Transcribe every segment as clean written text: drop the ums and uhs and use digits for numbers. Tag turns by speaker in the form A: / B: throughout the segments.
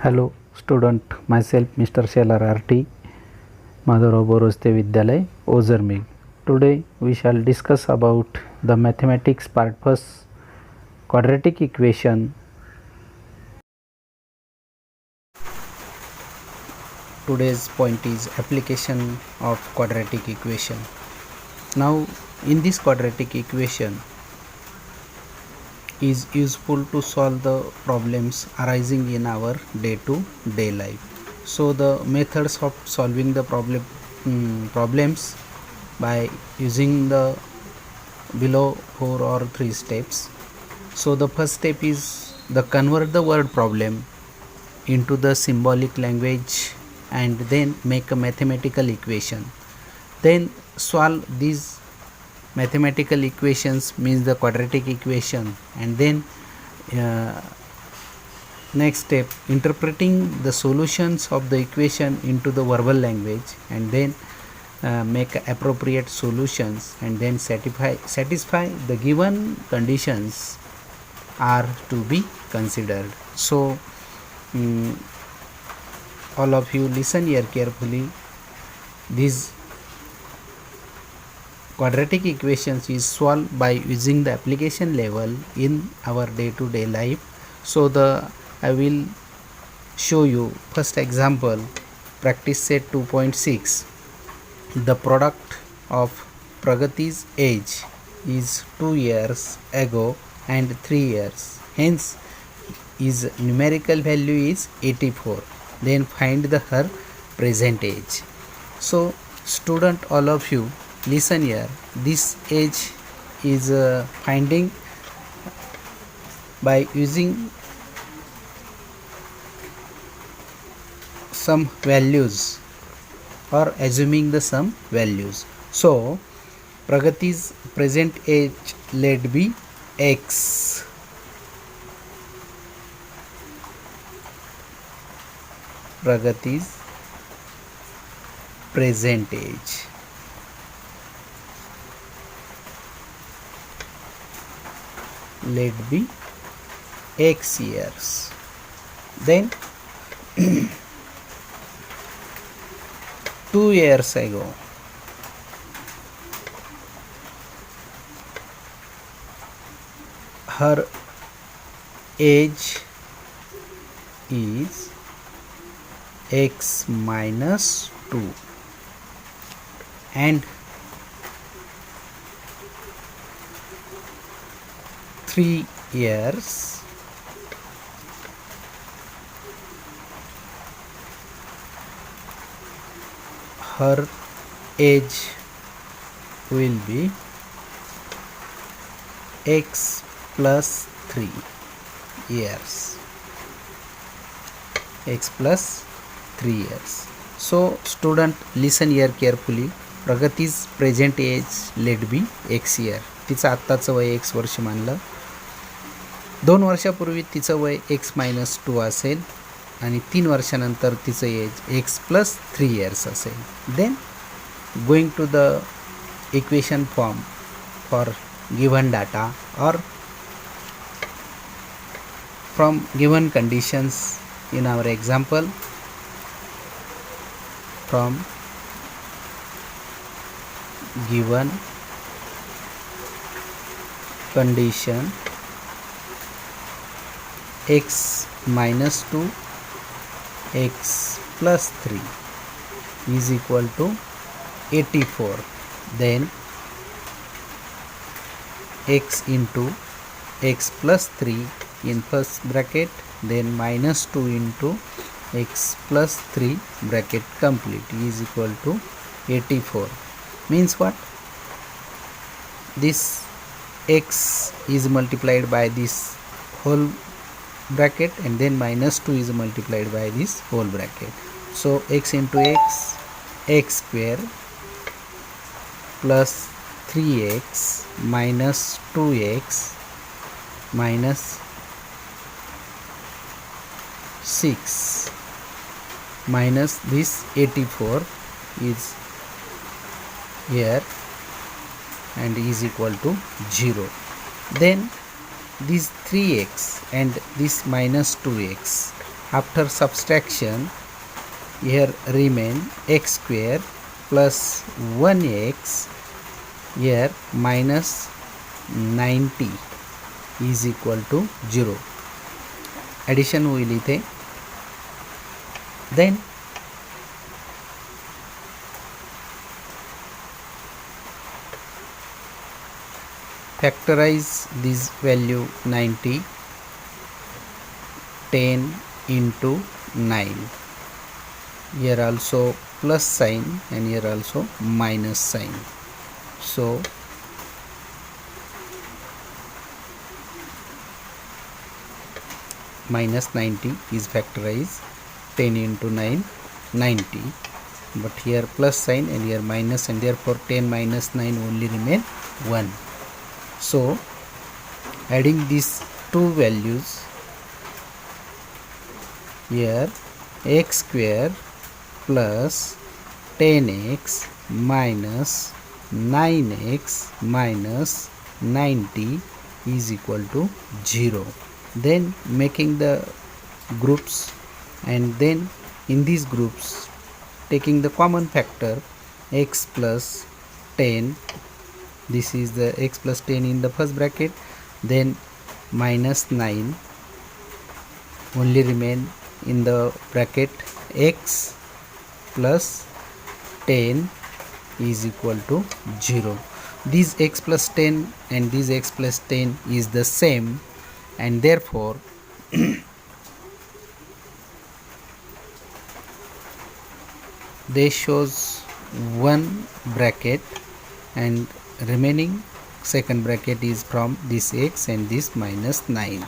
A: Hello student, myself Mr. Shelar RT, Madhurav Boroste Vidyalay, Ozarmig. Today we shall discuss about the mathematics part first, quadratic equation. Today's point is application of quadratic equation. Now in this quadratic equation is useful to solve the problems arising in our day-to-day life. So the methods of solving the problems by using the below 4 or 3 steps. So the first step is the convert the word problem into the symbolic language and then make a mathematical equation. Then solve these mathematical equations, means the quadratic equation, and then next step interpreting the solutions of the equation into the verbal language and then make appropriate solutions and then satisfy the given conditions are to be considered. So all of you listen here carefully. These quadratic equations is solved by using the application level in our day-to-day life. So I will show you first example, practice set 2.6. The product of Pragati's age is 2 years ago and 3 years, hence his numerical value is 84. Then find her present age. So student, all of you listen here. This age is finding by using some values or assuming the some values. So Pragati's present age let be x. Pragati's present age let be x years. Then 2 years ago her age is x minus 2 and 3 years her age will be x plus 3 years. X plus 3 years. So student, listen here carefully. Pragati's present age let be x year. तिचं आत्ताचं वय x वर्ष मानलं. 2 वर्षापूर्वी तिचं वय x minus 2 असेल आणि 3 वर्षानंतर तिचं एज x प्लस 3 इयर्स असेल. Then going to the equation form for given data or from given conditions in our example, from given condition x minus 2 x plus 3 is equal to 84. Then x into x plus 3 in first bracket, then minus 2 into x plus 3 bracket complete is equal to 84. Means what? This x is multiplied by this whole bracket and then minus 2 is multiplied by this whole bracket. So x into x, x square plus 3x minus 2x minus 6 minus this 84 is here and is equal to 0. Then this 3x and this minus 2x After subtraction, here remain x square plus 1x, here minus 90 is equal to 0. Addition होईल इथे. Then factorize this value 90, 10 into 9. Here also plus sign and here also minus sign. So minus 90 is factorized. 10 into 9, 90, but here plus sign and here minus, and therefore 10 minus 9 only remain 1. So adding these two values, here x square plus 10x minus 9x minus 90 is equal to 0. Then making the groups, and then in these groups taking the common factor x plus 10, this is the x plus 10 in the first bracket, then minus 9 only remain in the bracket, x plus 10 is equal to 0. This x plus 10 and this x plus 10 is the same, and therefore they shows one bracket, and remaining second bracket is from this x, and this minus 9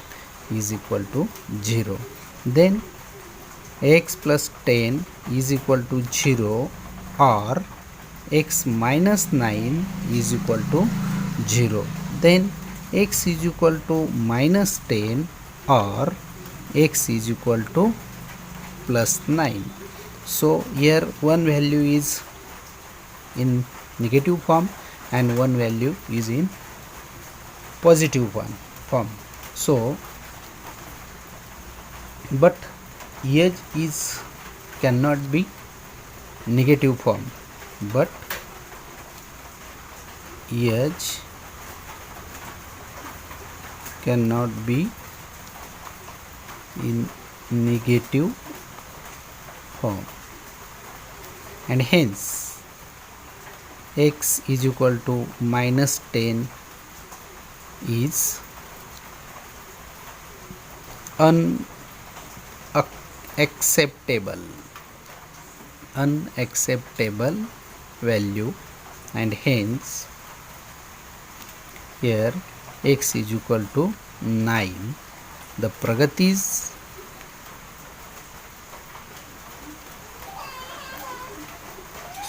A: is equal to 0. Then x plus 10 is equal to 0, or x minus 9 is equal to 0. Then x is equal to minus 10, or x is equal to plus 9. So here one value is in negative form and one value is in positive form. So but edge is cannot be negative form, but edge cannot be in negative form, and hence x is equal to minus 10 is unacceptable value, and hence here x is equal to 9. The Pragati's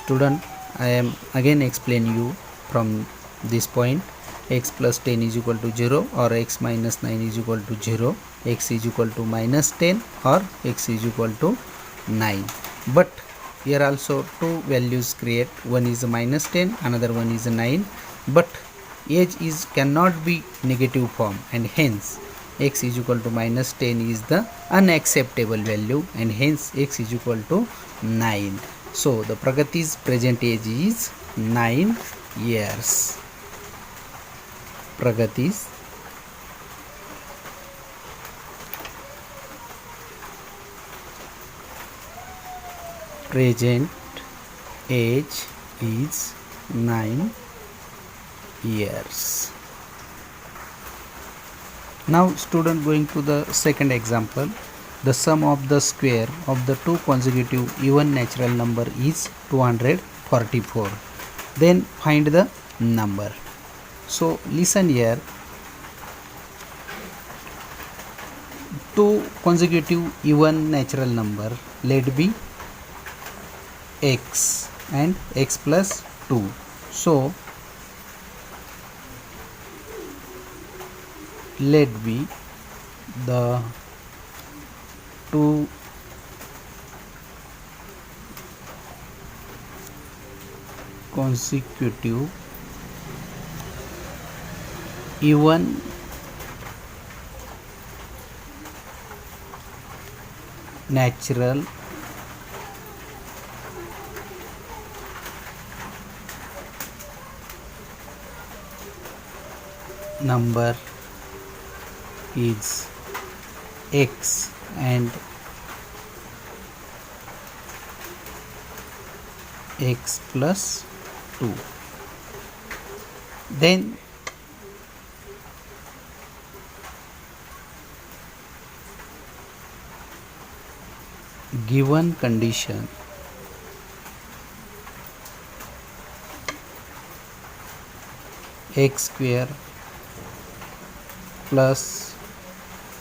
A: student, I am again explain you from this point. X plus 10 is equal to 0, or x minus 9 is equal to 0, x is equal to minus 10, or x is equal to 9. But here also two values create, one is a minus 10, another one is a 9, but edge is cannot be negative form, and hence x is equal to minus 10 is the unacceptable value, and hence x is equal to 9. So the Pragati's present age is 9 years. Pragati's present age is 9 years. Now student, going to the second example. The sum of the square of the two consecutive even natural number is 244. Then find the number. So listen here. Two consecutive even natural number, let be x and x plus 2. So let be the two consecutive even natural number is x and x plus 2. Then given condition x square plus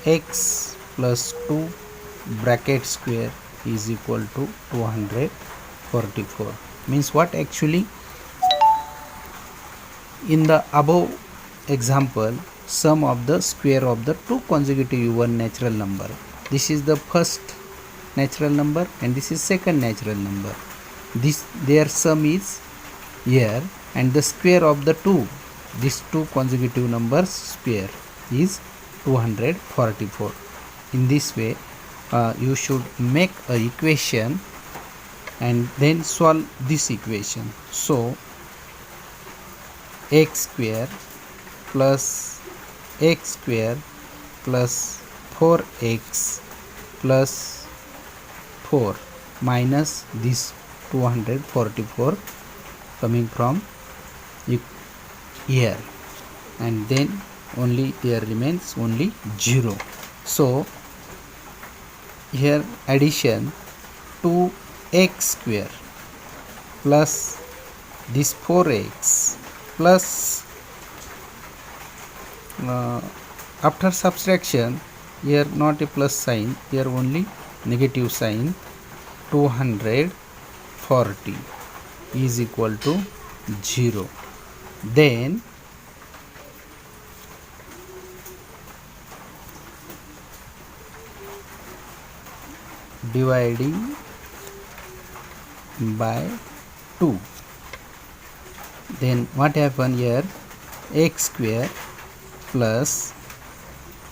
A: x plus 2 bracket square is equal to 244. Means what? Actually, in the above example, sum of the square of the two consecutive even natural number. This is the first natural number and this is second natural number. This their sum is here, and the square of the these two consecutive numbers square is 244. In this way you should make a equation and then solve this equation. So x square plus x square plus 4x plus 4 minus this 244 coming from here, and then only here remains only 0. So here addition 2x square plus this 4x plus after subtraction, here not a plus sign, here only negative sign, 240 is equal to 0. Then dividing by 2, then what happen here? X square plus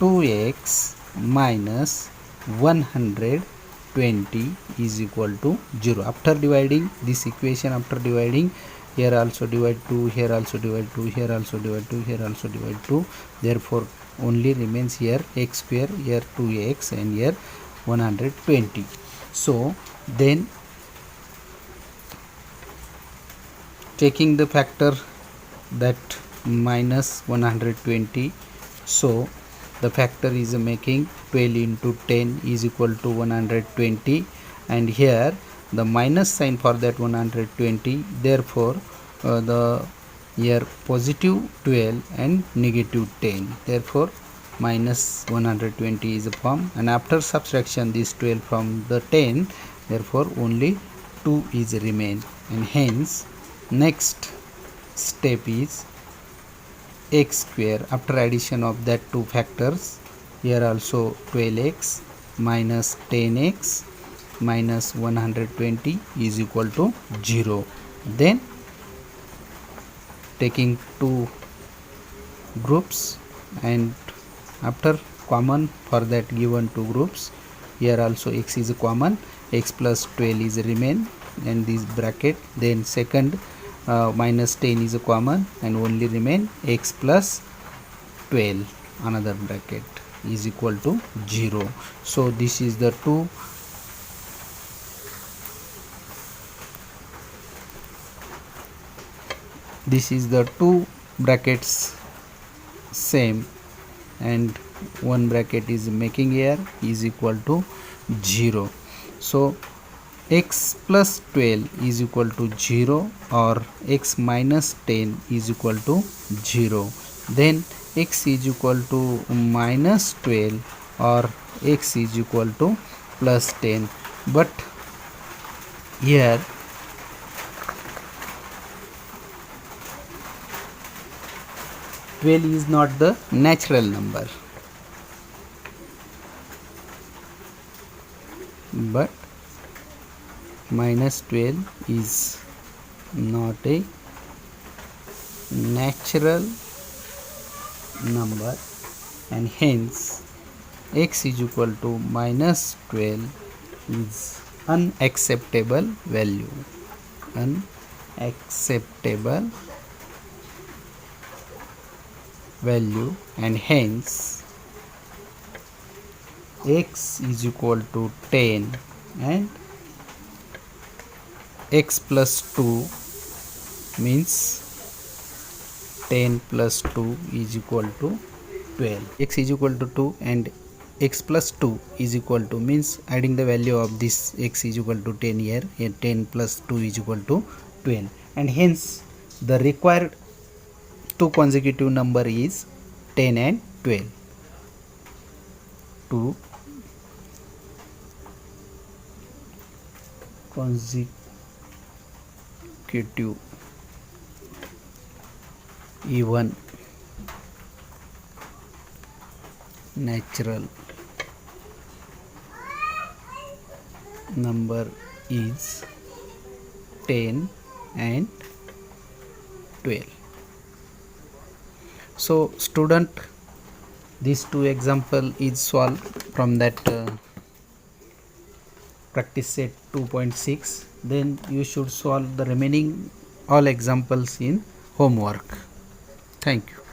A: 2x minus 120 is equal to 0. After dividing this equation, after dividing, here also divide 2, here also divide 2, here also divide 2, here also divide 2. Therefore only remains here x square, here 2x, and here 120. So then taking the factor that minus 120, so the factor is making 12 into 10 is equal to 120, and here the minus sign for that 120. Therefore the here positive 12 and negative 10, therefore minus 120 is a form, and after subtraction this 12 from the 10, therefore only 2 is remain, and hence next step is x square. After addition of that two factors, here also 12x minus 10x minus 120 is equal to 0. Then taking two groups, and after common for that given two groups, here also x is common, x plus 12 is remain and this bracket, then second minus 10 is a common and only remain x plus 12 another bracket is equal to 0. So this is the two brackets same, and one bracket is making here is equal to 0. So x plus 12 is equal to 0 or x minus 10 is equal to 0. Then x is equal to minus 12 or x is equal to plus 10. But here is not the natural number, but minus 12 is not a natural number, and hence x is equal to minus 12 is unacceptable value. Unacceptable value, and hence x is equal to 10 and x plus 2 means 10 plus 2 is equal to 12. X is equal to 2 and x plus 2 is equal to, means adding the value of this x is equal to 10 here, and 10 plus 2 is equal to 12, and hence the required two consecutive number is 10 and 12. Two consecutive even natural number is 10 and 12. So student, these two example is solved from that practice set 2.6. then you should solve the remaining all examples in homework. Thank you.